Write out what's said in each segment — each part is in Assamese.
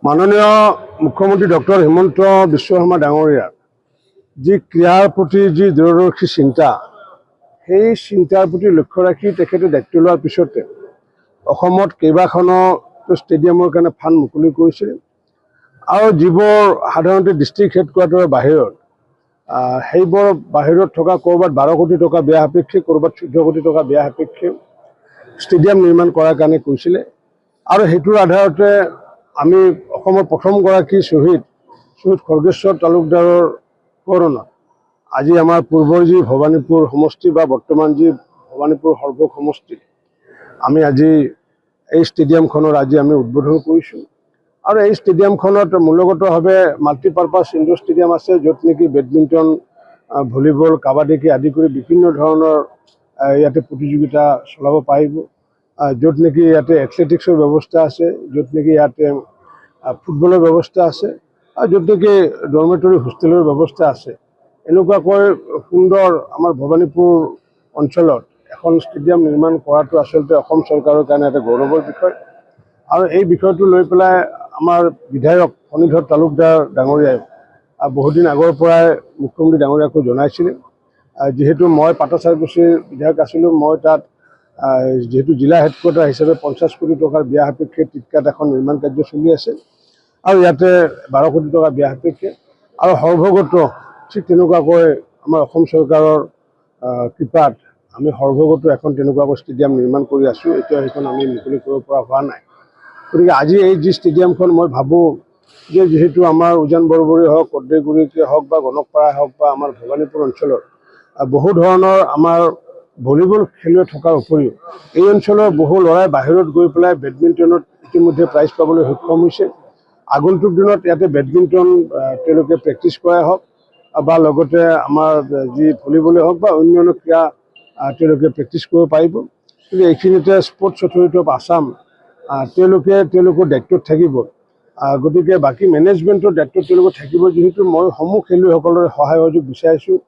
মাননীয় মুখ্যমন্ত্ৰী ডক্টৰ হিমন্ত বিশ্ব শৰ্মা ডাঙৰীয়াৰ যি ক্ৰীড়াৰ প্ৰতি যি দূৰদৰ্শী চিন্তা, সেই চিন্তাৰ প্ৰতি লক্ষ্য ৰাখি তেখেতে দায়িত্ব লোৱাৰ পিছতে অসমত কেইবাখনো ষ্টেডিয়ামৰ কাৰণে ফাণ্ড মুকলি কৰিছিল আৰু যিবোৰ সাধাৰণতে ডিষ্ট্ৰিক্ট হেডকোৱাৰ্টাৰৰ বাহিৰত সেইবোৰ বাহিৰত থকা ক'ৰবাত 12 কোটি টকা ব্যয় সাপেক্ষে, ক'ৰবাত 14 কোটি টকা ব্যয় সাপেক্ষে ষ্টেডিয়াম নিৰ্মাণ কৰাৰ কাৰণে কৈছিলে। আৰু সেইটোৰ আধাৰতে আমি অসমৰ প্ৰথমগৰাকী শ্বহীদ খৰ্গেশ্বৰ তালুকদাৰৰ কৰণত আজি আমাৰ পূৰ্বৰ যি ভৱানীপুৰ সমষ্টি বা বৰ্তমান যি ভৱানীপুৰ সৰ্বক সমষ্টি, আমি আজি এই ষ্টেডিয়ামখনৰ আজি আমি উদ্বোধন কৰিছোঁ। আৰু এই ষ্টেডিয়ামখনত মূলগতভাৱে মাল্টিপাৰ্পাছ ইনডোৰ ষ্টেডিয়াম আছে, য'ত নেকি বেডমিণ্টন, ভলীবল, কাবাডীকে আদি কৰি বিভিন্ন ধৰণৰ ইয়াতে প্ৰতিযোগিতা চলাব পাৰিব। য'ত নেকি ইয়াতে এথলেটিক্সৰ ব্যৱস্থা আছে, য'ত নেকি ইয়াতে ফুটবলৰ ব্যৱস্থা আছে, আৰু য'ত নেকি ডৰমেটৰী হোষ্টেলৰ ব্যৱস্থা আছে। এনেকুৱাকৈ সুন্দৰ আমাৰ ভৱানীপুৰ অঞ্চলত এখন ষ্টেডিয়াম নিৰ্মাণ কৰাটো আচলতে অসম চৰকাৰৰ কাৰণে এটা গৌৰৱৰ বিষয়। আৰু এই বিষয়টো লৈ পেলাই আমাৰ বিধায়ক ফণীধৰ তালুকদাৰ ডাঙৰীয়াই বহুদিন আগৰ পৰাই মুখ্যমন্ত্ৰী ডাঙৰীয়াকো জনাইছিলে। যিহেতু মই পাটাচাৰকুছিৰ বিধায়ক আছিলোঁ, মই তাত যিহেতু জিলা হেডকোৱাৰ্টাৰ হিচাপে 50 কোটি টকাৰ ব্যয় সাপেক্ষে টিটকাত এখন নিৰ্মাণ কাৰ্য চলি আছে, আৰু ইয়াতে 12 কোটি টকা ব্যয় সাপেক্ষে আৰু সৰ্বগত ঠিক তেনেকুৱাকৈ আমাৰ অসম চৰকাৰৰ কৃপাত আমি সৰ্বগত এখন তেনেকুৱাকৈ ষ্টেডিয়াম নিৰ্মাণ কৰি আছোঁ। এতিয়া সেইখন আমি মুকলি কৰিব পৰা হোৱা নাই। গতিকে আজি এই যি ষ্টেডিয়ামখন, মই ভাবোঁ যে যিহেতু আমাৰ উজান বৰবৰী হওক, কদ্ৰেগুৰিকে হওক বা গণকপাৰাই হওক বা আমাৰ ভৱানীপুৰ অঞ্চলত বহু ধৰণৰ আমাৰ ভলীবল খেলুৱৈ থকাৰ উপৰিও এই অঞ্চলৰ বহু ল'ৰাই বাহিৰত গৈ পেলাই বেডমিণ্টনত ইতিমধ্যে প্ৰাইজ পাবলৈ সক্ষম হৈছে। আগন্তুক দিনত ইয়াতে বেডমিণ্টন তেওঁলোকে প্ৰেক্টিছ কৰাই হওক বা লগতে আমাৰ যি ভলীবলে হওক বা অন্যান্য ক্ৰীড়া তেওঁলোকে প্ৰেক্টিছ কৰিব পাৰিব। কিন্তু এইখিনিতে স্পৰ্টছ অথৰিটি অফ আছাম তেওঁলোকৰ দায়িত্বত থাকিব। গতিকে বাকী মেনেজমেণ্টৰ দায়িত্বত তেওঁলোকৰ থাকিব। যিহেতু মই সমূহ খেলুৱৈসকলৰ সহায় সহযোগ বিচাৰিছোঁ।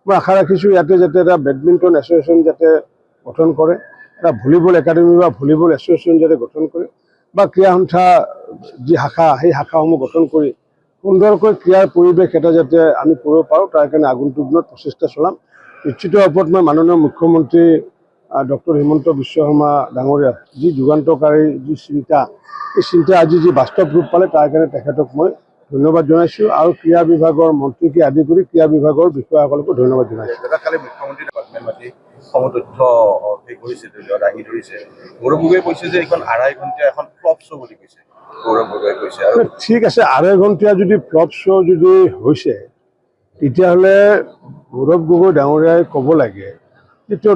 মই আশা ৰাখিছোঁ ইয়াতে যাতে এটা বেডমিণ্টন এছ'চিয়েশ্যন যাতে গঠন কৰে, এটা ভলীবল একাডেমি বা ভলীবল এছ'চিয়েশ্যন যাতে গঠন কৰে, বা ক্ৰীড়া সন্থা যি শাখা, সেই শাখাসমূহ গঠন কৰি সুন্দৰকৈ ক্ৰীড়াৰ পৰিৱেশ এটা যাতে আমি কৰিব পাৰোঁ, তাৰ কাৰণে আগন্তুক দিনত প্ৰচেষ্টা চলাম। নিশ্চিত ওপৰত মই মাননীয় মুখ্যমন্ত্ৰী ডক্টৰ হিমন্ত বিশ্ব শৰ্মা ডাঙৰীয়া যি যুগান্তকাৰী যি চিন্তা, এই চিন্তা আজি যি বাস্তৱ ৰূপ পালে তাৰ কাৰণে তেখেতক মই ধন্যবাদ জনাইছোঁ। আৰু ক্ৰীড়া বিভাগৰ মন্ত্ৰীকে আদি কৰি ক্ৰীড়া বিভাগৰ বিষয়াসকলকো ধন্যবাদ জনাইছোঁ। কালি মুখ্যমন্ত্ৰী তথ্য দাঙি ধৰিছে। গৌৰৱ গগৈয়ে কৈছে যে এইখন 2.5 ঘণ্টীয়া এখন ফ্লপ শ্ব' বুলি কৈছে। গৌৰৱ গগৈয়ে কৈছে আৰু ঠিক আছে, 2.5 ঘণ্টীয়া যদি ফ্লপ শ্ব' যদি হৈছে, তেতিয়াহ'লে গৌৰৱ গগৈ ডাঙৰীয়াই ক'ব লাগে যে তেওঁ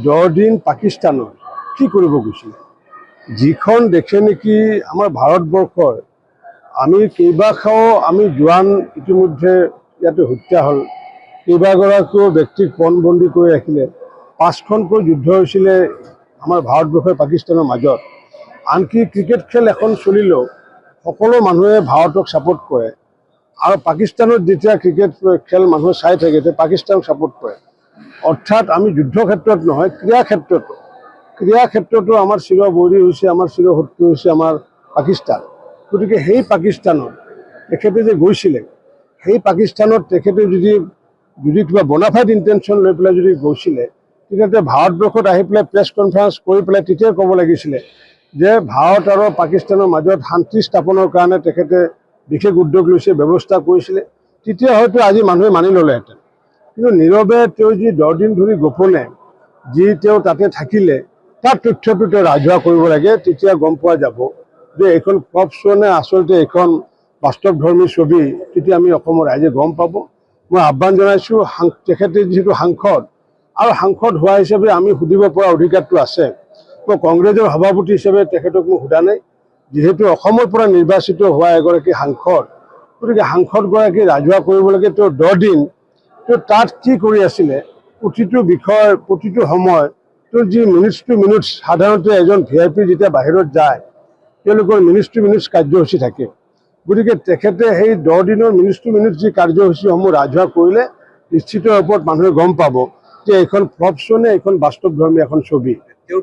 10 দিন পাকিস্তানত কি কৰিব গৈছিলে। যিখন দেশে নেকি আমাৰ ভাৰতবৰ্ষৰ আমি কেইবাশাও আমি জোৱান ইতিমধ্যে ইয়াতে হত্যা হ'ল, কেইবাগৰাকীও ব্যক্তিক পণবন্দী কৰি ৰাখিলে। 5খনকৈ যুদ্ধ হৈছিলে আমাৰ ভাৰতবৰ্ষৰ পাকিস্তানৰ মাজত। আনকি ক্ৰিকেট খেল এখন চলিলেও সকলো মানুহে ভাৰতক ছাপোৰ্ট কৰে, আৰু পাকিস্তানত যেতিয়া ক্ৰিকেট খেল মানুহে চাই থাকে তেতিয়া পাকিস্তানক ছাপোৰ্ট কৰে। অৰ্থাৎ আমি যুদ্ধ ক্ষেত্ৰত নহয়, ক্ৰীড়া ক্ষেত্ৰতো আমাৰ চিৰবৈৰী হৈছে, আমাৰ চিৰশত্ৰু হৈছে আমাৰ পাকিস্তান। গতিকে সেই পাকিস্তানত তেখেতে যে গৈছিলে, সেই পাকিস্তানত তেখেতে যদি কিবা বনাফাইড ইণ্টেনশ্যন লৈ পেলাই যদি গৈছিলে, তেতিয়া ভাৰতবৰ্ষত আহি পেলাই প্ৰেছ কনফাৰেঞ্চ কৰি পেলাই তেতিয়াই ক'ব লাগিছিলে যে ভাৰত আৰু পাকিস্তানৰ মাজত শান্তি স্থাপনৰ কাৰণে তেখেতে বিশেষ উদ্যোগ লৈছে, ব্যৱস্থা কৰিছিলে। তেতিয়া হয়তো আজি মানুহে মানি ল'লেহেঁতেন। কিন্তু নীৰৱে তেওঁ যি 10 দিন ধৰি গোপনে যি তেওঁ তাতে থাকিলে, তাৰ তথ্যটো তেওঁ ৰাজহুৱা কৰিব লাগে। তেতিয়া গম পোৱা যাব যে এইখন ক্ৰপ শ্ব' নে আচলতে এইখন বাস্তৱধৰ্মী ছবি। তেতিয়া আমি অসমৰ ৰাইজে গম পাব। মই আহ্বান জনাইছোঁ, তেখেতে যিহেতু সাংসদ, আৰু সাংসদ হোৱা হিচাপে আমি সুধিব পৰা অধিকাৰটো আছে। মই কংগ্ৰেছৰ সভাপতি হিচাপে তেখেতক মই সোধা নাই। যিহেতু অসমৰ পৰা নিৰ্বাচিত হোৱা এগৰাকী সাংসদ, গতিকে সাংসদগৰাকী ৰাজহুৱা কৰিব লাগে তেওঁ 10 দিন তেওঁ তাত কি কৰি আছিলে, প্ৰতিটো বিষয় প্ৰতিটো সময় তেওঁৰ যি মিনিটছ টু মিনিটছ। সাধাৰণতে এজন VIP যেতিয়া বাহিৰত যায় তেওঁলোকৰ মিনিটছ টু মিনিটছ কাৰ্যসূচী থাকে। গতিকে তেখেতে সেই 10 দিনৰ মিনিটছ টু মিনিটছ যি কাৰ্যসূচীসমূহ ৰাজহুৱা কৰিলে নিশ্চিত ৰূপত মানুহে গম পাব যে এইখন ফ্লপ শ্ব' নে এইখন বাস্তৱধৰ্মী এখন ছবি। তেওঁৰ